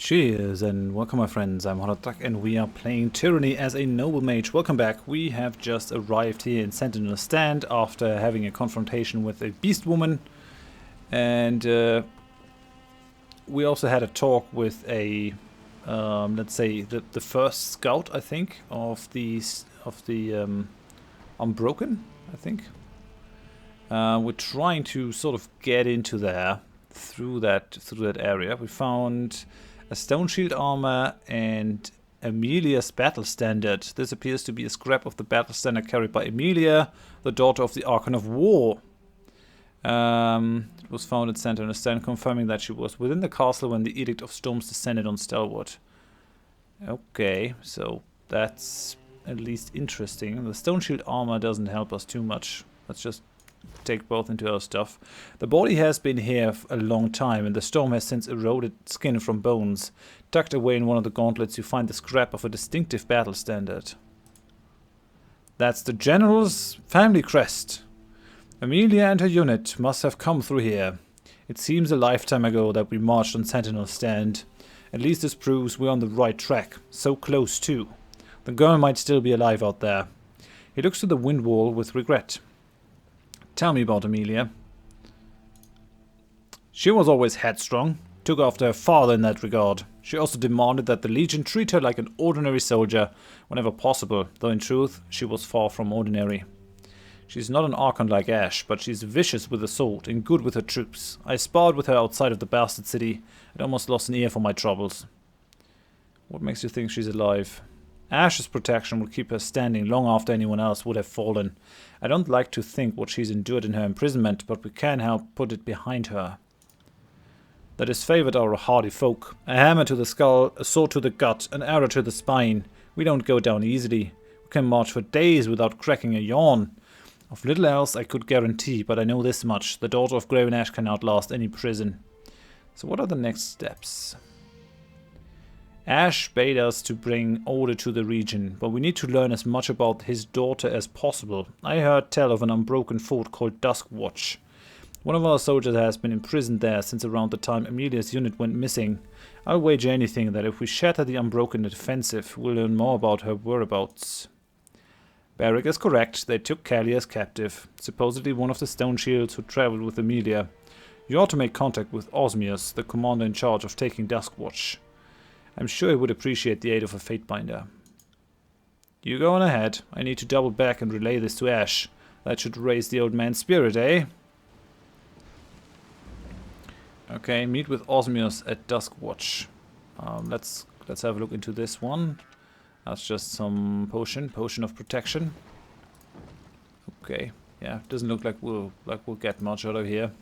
Cheers and welcome my friends, I'm Horath and we are playing Tyranny as a noble mage. Welcome back. We have just arrived here in Sentinel stand after having a confrontation with a beast woman, and we also had a talk with a let's say the first scout, I think, of the Unbroken, I think. We're trying to sort of get into there through that area. We found a stone shield armor and Amelia's battle standard. This appears to be a scrap of the battle standard carried by Amelia, the daughter of the Archon of War. It was found at Sentinel stand, confirming that she was within the castle when the Edict of Storms descended on Stalwart. Okay, so that's at least interesting. The stone shield armor doesn't help us too much. Let's just take both into our stuff. The body has been here a long time, and the storm has since eroded skin from bones. Tucked away in one of the gauntlets, you find the scrap of a distinctive battle standard. That's the General's family crest. Amelia and her unit must have come through here. It seems a lifetime ago that we marched on Sentinel stand. At least this proves we're on the right track. So close, too. The girl might still be alive out there. He looks to the wind wall with regret. Tell me about Amelia. She was always headstrong, took after her father in that regard. She also demanded that the Legion treat her like an ordinary soldier whenever possible, though in truth she was far from ordinary. She's not an Archon like Ash, but she's vicious with the sword and good with her troops. I sparred with her outside of the bastard city and almost lost an ear for my troubles. What makes you think she's alive? Ash's protection would keep her standing long after anyone else would have fallen. I don't like to think what she's endured in her imprisonment, but we can't help put it behind her. That is favored our hardy folk. A hammer to the skull, a sword to the gut, an arrow to the spine. We don't go down easily. We can march for days without cracking a yawn. Of little else I could guarantee, but I know this much. The daughter of Grey and Ash can outlast any prison. So what are the next steps? Ash bade us to bring order to the region, but we need to learn as much about his daughter as possible. I heard tell of an unbroken fort called Duskwatch. One of our soldiers has been imprisoned there since around the time Amelia's unit went missing. I'll wager anything that if we shatter the Unbroken defensive, we'll learn more about her whereabouts. Barrick is correct. They took Callie as captive, supposedly one of the stone shields who traveled with Amelia. You ought to make contact with Osmos, the commander in charge of taking Duskwatch. I'm sure he would appreciate the aid of a Fatebinder. You go on ahead. I need to double back and relay this to Ash. That should raise the old man's spirit, eh? Okay, meet with Osmos at Duskwatch. Let's have a look into this one. That's just some potion of protection. Okay, yeah, doesn't look like we'll get much out of here.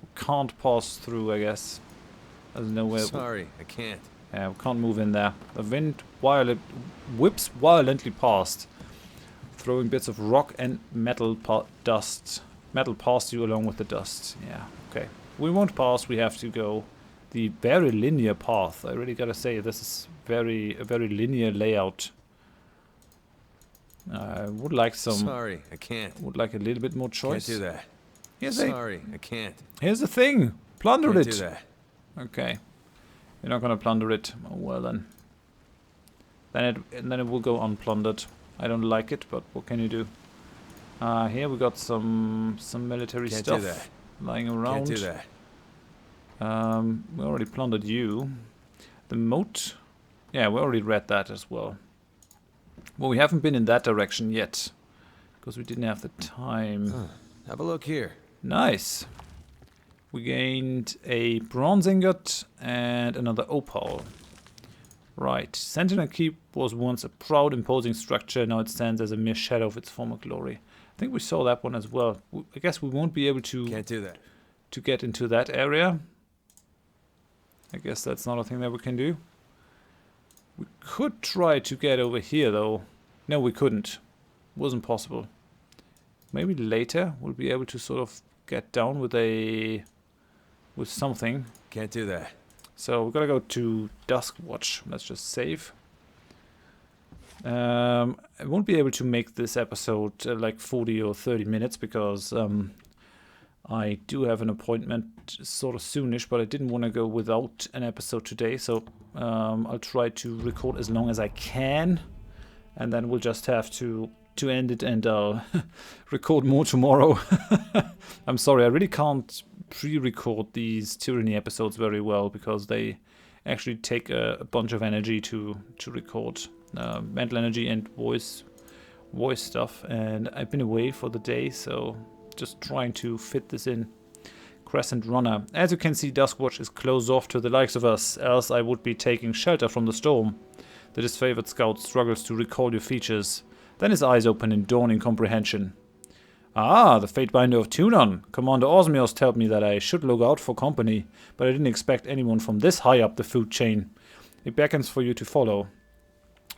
We can't pass through, I guess. There's nowhere. Sorry, I can't. Yeah, we can't move in there. The wind whips violently past, throwing bits of rock and metal dust. Metal past you along with the dust. Yeah, okay. We won't pass. We have to go the very linear path. I really gotta say, this is a very linear layout. I would like some. Sorry, I can't. Would like a little bit more choice. Can't do that. Sorry, I can't. Here's the thing. Plunder Can't it. do that. Okay. You're not gonna plunder it. Oh, well then. Then it will go unplundered. I don't like it, but what can you do? Here we got some military Can't stuff do that. lying around. Can't do that. We already plundered you. The moat. Yeah, we already read that as well. Well, we haven't been in that direction yet because we didn't have the time. Have a look here. Nice. We gained a bronze ingot and another opal. Right. Sentinel Keep was once a proud, imposing structure. Now it stands as a mere shadow of its former glory. I think we saw that one as well. I guess we won't be able to Can't do that. to get into that area. I guess that's not a thing that we can do. We could try to get over here, though. No, we couldn't. Wasn't possible. Maybe later we'll be able to sort of get down with something. Can't do that. So we're gonna go to Duskwatch. Let's just save. I won't be able to make this episode like 40 or 30 minutes because I do have an appointment sort of soonish, but I didn't want to go without an episode today, so I'll try to record as long as I can, and then we'll just have to end it, and I'll record more tomorrow. I'm sorry, I really can't pre-record these Tyranny episodes very well, because they actually take a bunch of energy to record, mental energy and voice stuff, and I've been away for the day, so just trying to fit this in. Crescent Runner. As you can see, Duskwatch is closed off to the likes of us, else I would be taking shelter from the storm. The disfavored scout struggles to recall your features. Then his eyes open in dawning comprehension. Ah, the Fatebinder of Tunon. Commander Osmos told me that I should look out for company, but I didn't expect anyone from this high up the food chain. He beckons for you to follow.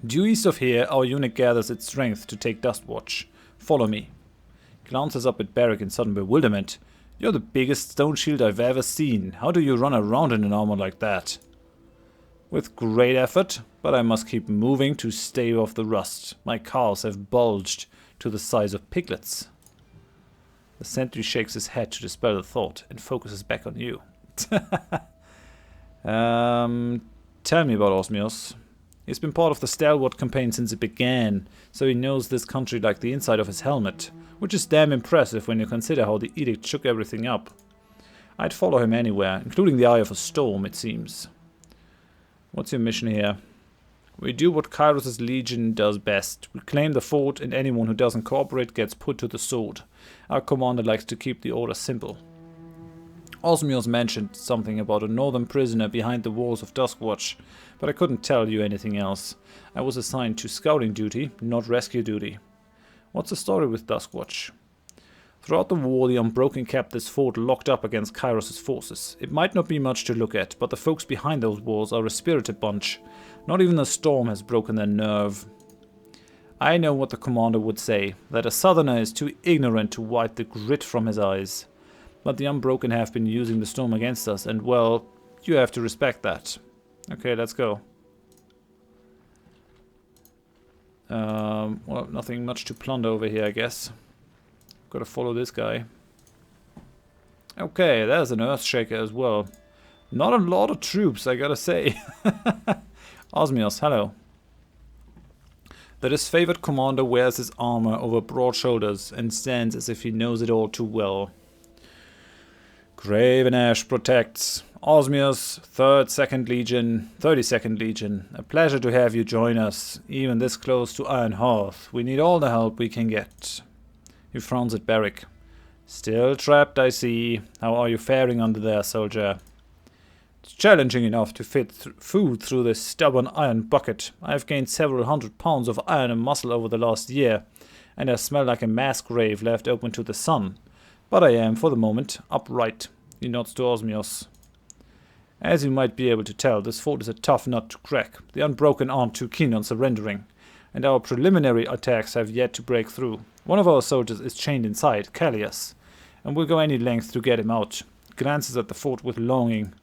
Due east of here, our unit gathers its strength to take Duskwatch. Follow me. Glances up at Barrack in sudden bewilderment. You're the biggest stone shield I've ever seen. How do you run around in an armor like that? With great effort, but I must keep moving to stave off the rust. My calves have bulged to the size of piglets. The sentry shakes his head to dispel the thought and focuses back on you. Tell me about Osmos. He's been part of the Stalwart campaign since it began, so he knows this country like the inside of his helmet, which is damn impressive when you consider how the edict shook everything up. I'd follow him anywhere, including the Eye of a Storm, it seems. What's your mission here? We do what Kairos' Legion does best. We claim the fort, and anyone who doesn't cooperate gets put to the sword. Our commander likes to keep the order simple. Osmos mentioned something about a northern prisoner behind the walls of Duskwatch, but I couldn't tell you anything else. I was assigned to scouting duty, not rescue duty. What's the story with Duskwatch? Throughout the war, the Unbroken kept this fort locked up against Kairos' forces. It might not be much to look at, but the folks behind those walls are a spirited bunch. Not even the storm has broken their nerve. I know what the commander would say, that a southerner is too ignorant to wipe the grit from his eyes. But the Unbroken have been using the storm against us, and well, you have to respect that. Okay, let's go. Well, nothing much to plunder over here, I guess. Gotta follow this guy. Okay, there's an Earthshaker as well. Not a lot of troops, I gotta say. Osmos, hello. The disfavored commander wears his armor over broad shoulders and stands as if he knows it all too well. Graven Ash protects. Osmos, 3rd, 2nd Legion, 32nd Legion. A pleasure to have you join us, even this close to Iron Hearth. We need all the help we can get. He frowns at Barrack. Still trapped, I see. How are you faring under there, soldier? It's challenging enough to fit food through this stubborn iron bucket. I've gained several 100 pounds of iron and muscle over the last year, and I smell like a mass grave left open to the sun. But I am, for the moment, upright. He nods to Osmos. As you might be able to tell, this fort is a tough nut to crack. The Unbroken aren't too keen on surrendering, and our preliminary attacks have yet to break through. One of our soldiers is chained inside, Callias, and we'll go any length to get him out. Glances at the fort with longing.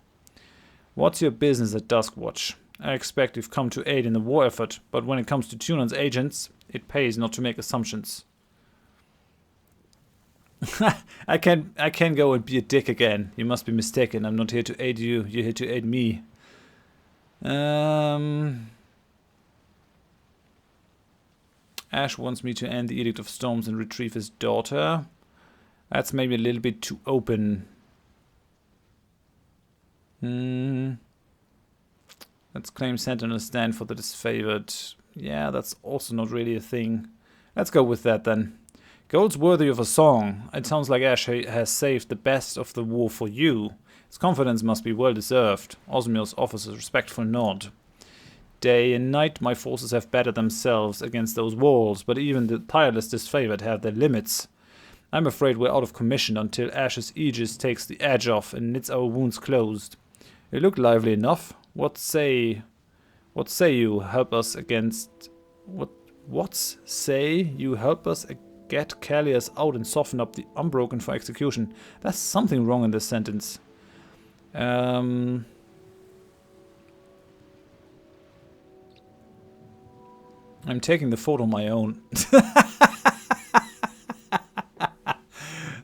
What's your business at Duskwatch? I expect you've come to aid in the war effort, but when it comes to Tunon's agents, it pays not to make assumptions. I can go and be a dick again. You must be mistaken. I'm not here to aid you. You're here to aid me. Ash wants me to end the Edict of Storms and retrieve his daughter. That's maybe a little bit too open. Let's claim Sentinel stand for the disfavored. Yeah, that's also not really a thing. Let's go with that then. Gold's worthy of a song. It sounds like Ash has saved the best of the war for you. His confidence must be well deserved. Osmos offers a respectful nod. Day and night my forces have battered themselves against those walls, but even the tireless disfavored have their limits. I'm afraid we're out of commission until Ash's aegis takes the edge off and knits our wounds closed. You look lively enough. What say you help us against... What say you help us get Callias out and soften up the Unbroken for execution? There's something wrong in this sentence. I'm taking the fort on my own.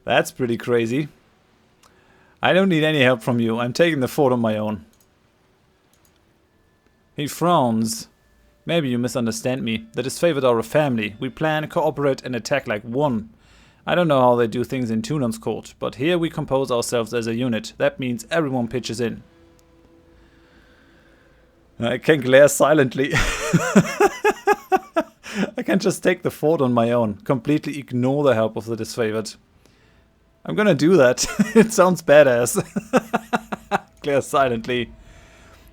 That's pretty crazy. I don't need any help from you. I'm taking the fort on my own. He frowns. Maybe you misunderstand me. The disfavored are a family. We plan, cooperate, and attack like one. I don't know how they do things in Tunon's court, but here we compose ourselves as a unit. That means everyone pitches in. I can glare silently. I can just take the fort on my own, completely ignore the help of the disfavored. I'm gonna do that. It sounds badass. Glare silently.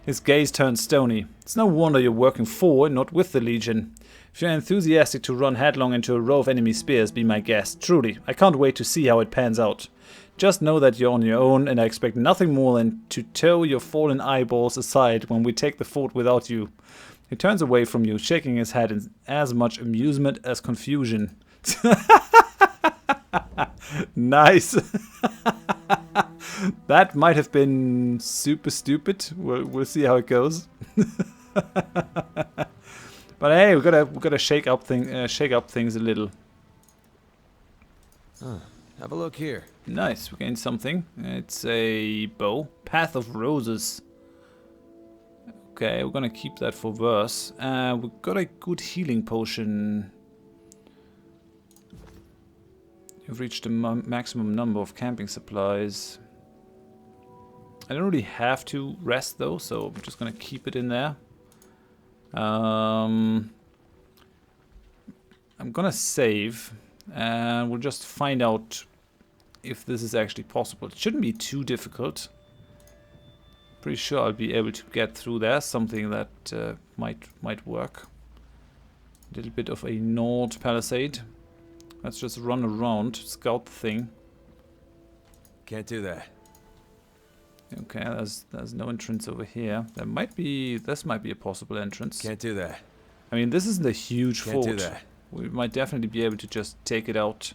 His gaze turns stony. It's no wonder you're working for and not with the Legion. If you're enthusiastic to run headlong into a row of enemy spears, be my guest. Truly, I can't wait to see how it pans out. Just know that you're on your own, and I expect nothing more than to tow your fallen eyeballs aside when we take the fort without you. He turns away from you, shaking his head in as much amusement as confusion. Nice. That might have been super stupid. We'll see how it goes. But hey, we gotta shake up things a little. Have a look here. Nice, we gained something. It's a bow. Path of Roses. Okay, we're gonna keep that for verse. We've got a good healing potion. You've reached the maximum number of camping supplies. I don't really have to rest though, so I'm just gonna keep it in there. I'm gonna save, and we'll just find out if this is actually possible. It shouldn't be too difficult. Pretty sure I'll be able to get through there. Something that might work. A little bit of a Nord palisade. Let's just run around, scout the thing. Can't do that. Okay, there's no entrance over here. This might be a possible entrance. Can't do that. I mean, this isn't a huge fort. Can't do that. We might definitely be able to just take it out,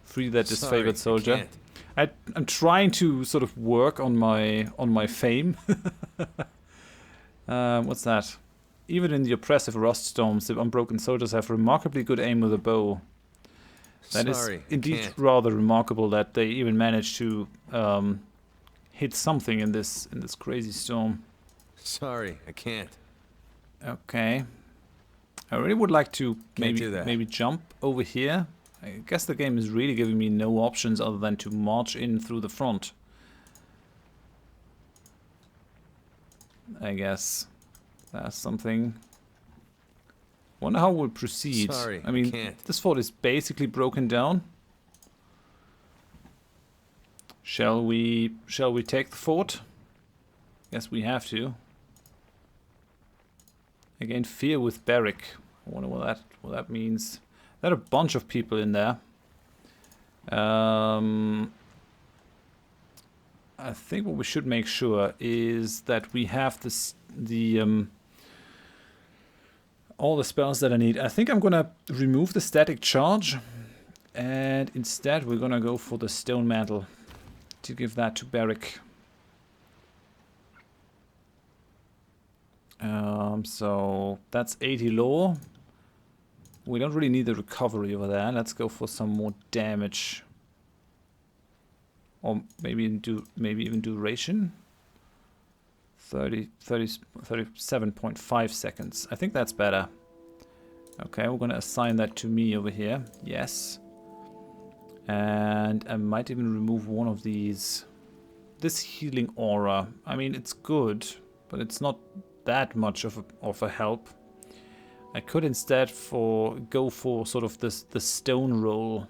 free that disfavored soldier. I'm trying to sort of work on my fame. What's that? Even in the oppressive rust storms, the unbroken soldiers have remarkably good aim with a bow. That is indeed rather remarkable that they even managed to hit something in this crazy storm. Sorry, I can't. Okay. I really would like to maybe jump over here. I guess the game is really giving me no options other than to march in through the front. I guess that's something. Wonder how we'll proceed. Sorry, I mean, this fort is basically broken down. Shall we take the fort? Yes, we have to. Again, fear with Barrack. I wonder what that means. There are a bunch of people in there. I think what we should make sure is that we have all the spells that I need. I think I'm gonna remove the static charge, and instead we're gonna go for the stone mantle to give that to Barrack. So that's 80 lore. We don't really need the recovery over there. Let's go for some more damage, or maybe even duration. 37.5 seconds. I think that's better. Okay, we're gonna assign that to me over here. Yes. And I might even remove one of these. This healing aura. I mean, it's good, but it's not that much of a help. I could instead go for sort of the stone roll.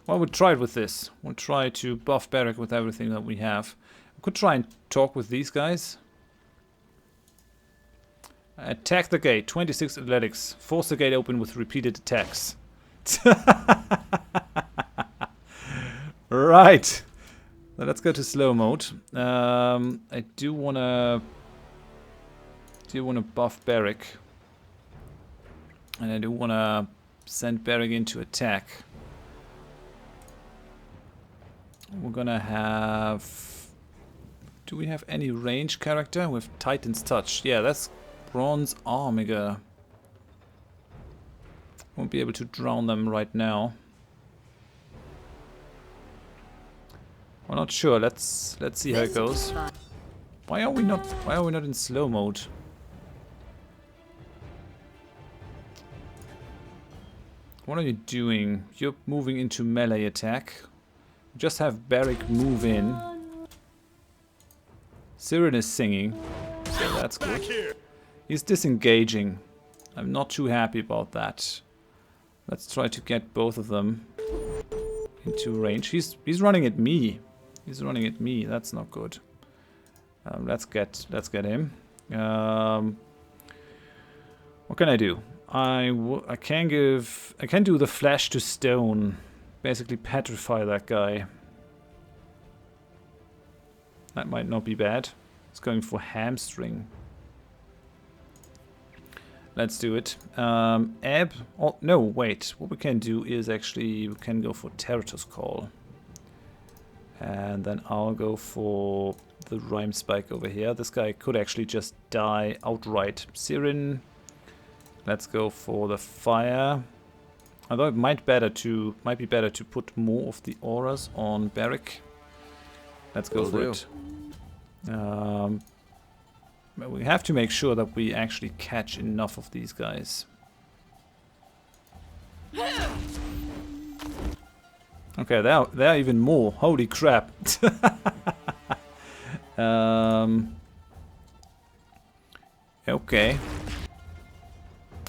Well, we'll try it with this. We'll try to buff Barrack with everything that we have. We could try and talk with these guys. Attack the gate. 26 athletics. Force the gate open with repeated attacks. Right. Now let's go to slow mode. I do wanna buff Barrack, and I do wanna send Barrack into attack. We're gonna have. Do we have any range character with Titan's Touch? Yeah, that's Bronze Armiger. Won't be able to drown them right now. I'm not sure. Let's see how it goes. Why are we not in slow mode? What are you doing? You're moving into melee attack. Just have Barrick move in. Siren is singing, so that's good. He's disengaging. I'm not too happy about that. Let's try to get both of them into range. He's running at me. He's running at me. That's not good. Let's get him. What can I do? I can do the flash to stone. Basically petrify that guy. That might not be bad. It's going for hamstring. Let's do it. Ebb. Oh no, wait. What we can do is actually we can go for Territor's Call. And then I'll go for the Rhyme Spike over here. This guy could actually just die outright. Siren. Let's go for the fire. Although it might be better to put more of the auras on Barrick. Let's go for it. But we have to make sure that we actually catch enough of these guys. Okay, there are even more. Holy crap. Okay.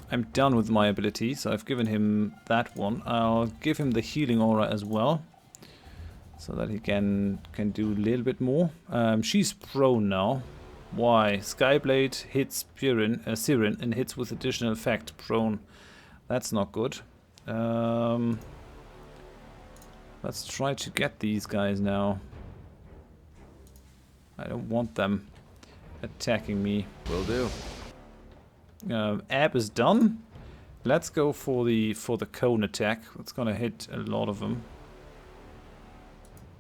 I'm done with my ability, so I've given him that one. I'll give him the healing aura as well, so that he can do a little bit more. She's prone now. Why? Skyblade hits Siren and hits with additional effect. Prone. That's not good. Let's try to get these guys now. I don't want them attacking me. Will do. Ab is done. Let's go for the cone attack. It's gonna hit a lot of them.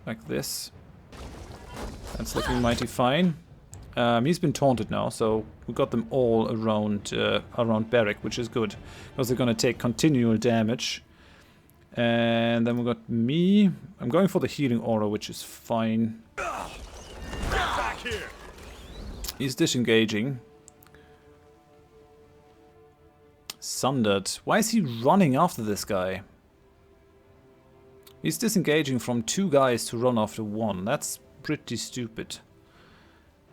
Like this. That's looking mighty fine. He's been taunted now, so we got them all around Barrick, which is good, because they're gonna take continual damage. And then we got me. I'm going for the healing aura, which is fine. He's disengaging. Sundered. Why is he running after this guy? He's disengaging from 2 guys to run after 1. That's pretty stupid.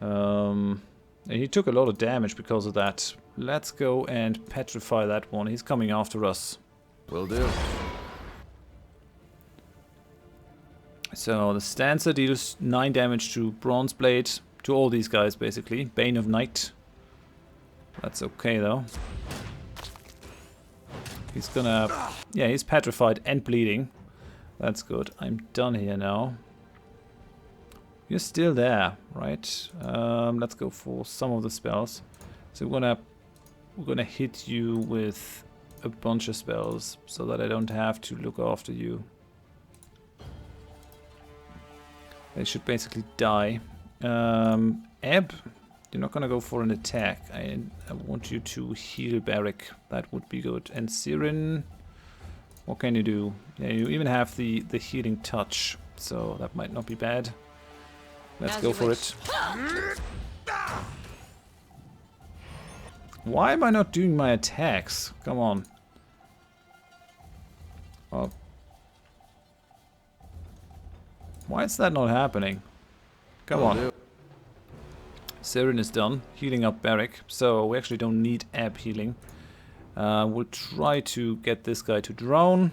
And he took a lot of damage because of that. Let's go and petrify that one. He's coming after us. Will do. So the stancer deals 9 damage to Bronze Blade, to all these guys basically. Bane of Night. That's okay though. He's gonna... yeah, he's petrified and bleeding. That's good. I'm done here now. You're still there, right? Let's go for some of the spells. So we're gonna hit you with a bunch of spells so that I don't have to look after you. They should basically die. Ebb, you're not gonna go for an attack. I want you to heal Barrick. That would be good. And Siren, what can you do? Yeah, you even have the healing touch, so that might not be bad. Let's go for it. Why am I not doing my attacks? Come on. Oh. Why is that not happening? Come on. Siren is done, healing up Barrick, so we actually don't need Ebb healing. We'll try to get this guy to drown.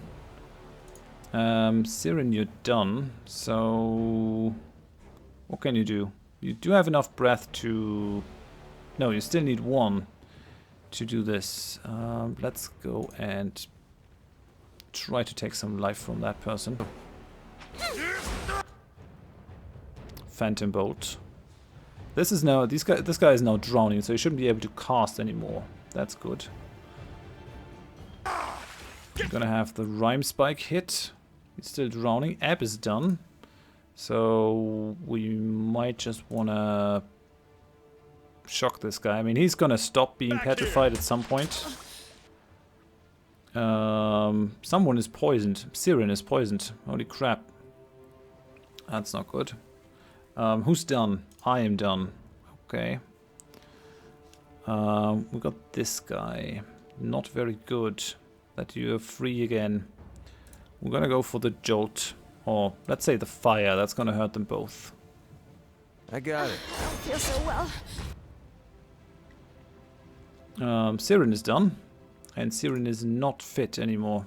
Siren, you're done, so... what can you do? You do have enough breath to... no, you still need 1 to do this. Let's go and try to take some life from that person. Phantom Bolt. This guy is now drowning, so he shouldn't be able to cast anymore. That's good. I'm gonna have the Rhyme Spike hit. He's still drowning. Ebb is done. So we might just wanna shock this guy. I mean, he's gonna stop being petrified at some point. Someone is poisoned. Siren is poisoned. Holy crap. That's not good. Who's done? I am done. Okay. We got this guy. Not very good. That you're free again. We're gonna go for the jolt. Or let's say the fire. That's gonna hurt them both. I got it. I don't feel so well. Siren is done. And Siren is not fit anymore.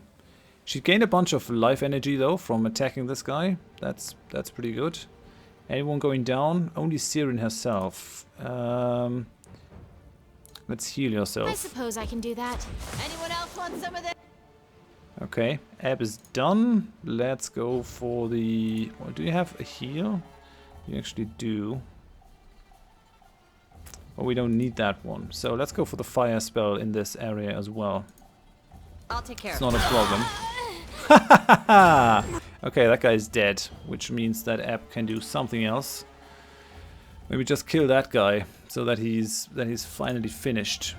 She gained a bunch of life energy though from attacking this guy. That's pretty good. Anyone going down? Only Siren herself. Let's heal yourself. I suppose I can do that. Anyone else want some of this? Okay, Ab is done. Let's go for the... Well, do you have a heal? You actually do. Well, we don't need that one. So let's go for the fire spell in this area as well. I'll take care It's of it. not a problem. Okay, that guy is dead, which means that Ab can do something else. Maybe just kill that guy so that he's finally finished.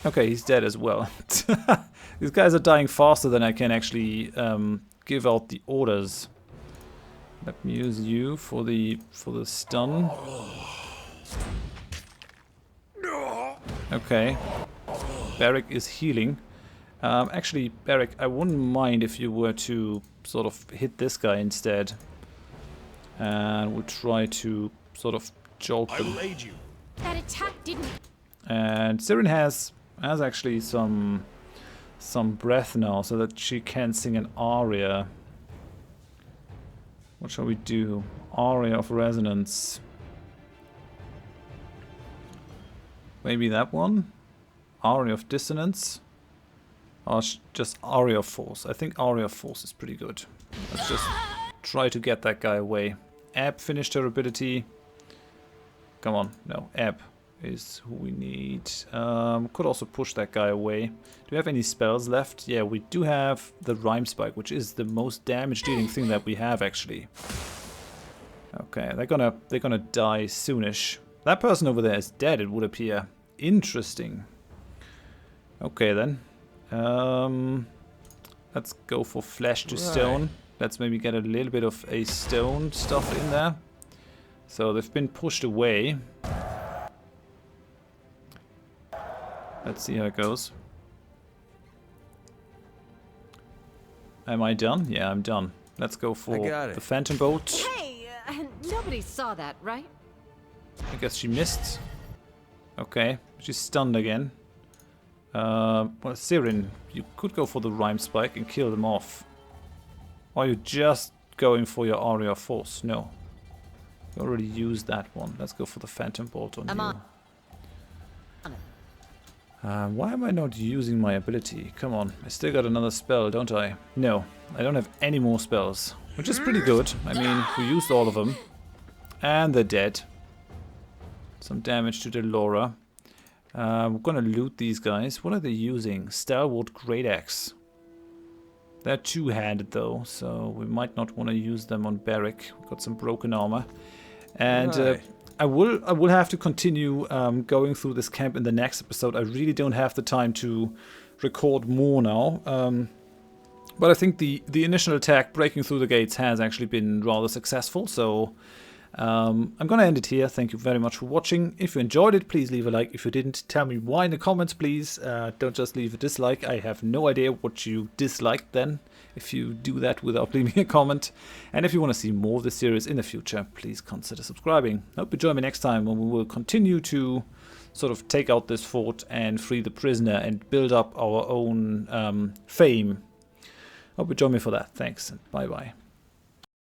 Okay, he's dead as well. These guys are dying faster than I can actually give out the orders. Let me use you for the stun. Okay. Barrick is healing. Actually, Barrick, I wouldn't mind if you were to sort of hit this guy instead. And we'll try to sort of jolt them. That attack didn't. And Siren has actually some breath now, so that she can sing an aria. What shall we do? Aria of Resonance. Maybe that one? Aria of Dissonance? Or just Aria of Force. I think Aria of Force is pretty good. Let's just try to get that guy away. Ab finished her ability. Come on, no, Ab is who we need. Could also push that guy away. Do we have any spells left? Yeah, we do have the Rhyme Spike, which is the most damage dealing thing that we have actually. Okay, they're gonna die soonish. That person over there is dead, it would appear. Interesting. Okay then. Let's go for Flesh to Stone. Let's maybe get a little bit of a stone stuff in there. So they've been pushed away. Let's see how it goes. Am I done? Yeah, I'm done. Let's go for the Phantom Bolt. Hey, nobody saw that, right? I guess she missed. Okay, she's stunned again. Well, Siren, you could go for the Rhyme Spike and kill them off. Or are you just going for your Aria of Force? No. You already used that one. Let's go for the Phantom Bolt on you. Why am I not using my ability? Come on, I still got another spell, don't I? No, I don't have any more spells, which is pretty good. I mean, we used all of them. And they're dead. Some damage to the Laura. We're gonna loot these guys. What are they using? Stalwart Great Axe. They're two-handed though, so we might not want to use them on Barrick. We've got some broken armor. And I will have to continue going through this camp in the next episode. I really don't have the time to record more now. But I think the initial attack, breaking through the gates, has actually been rather successful. So I'm going to end it here. Thank you very much for watching. If you enjoyed it, please leave a like. If you didn't, tell me why in the comments, please. Don't just leave a dislike. I have no idea what you disliked then, if you do that without leaving a comment. And if you want to see more of this series in the future, please consider subscribing. I hope you join me next time when we will continue to sort of take out this fort and free the prisoner and build up our own fame. Hope you join me for that. Thanks and bye bye.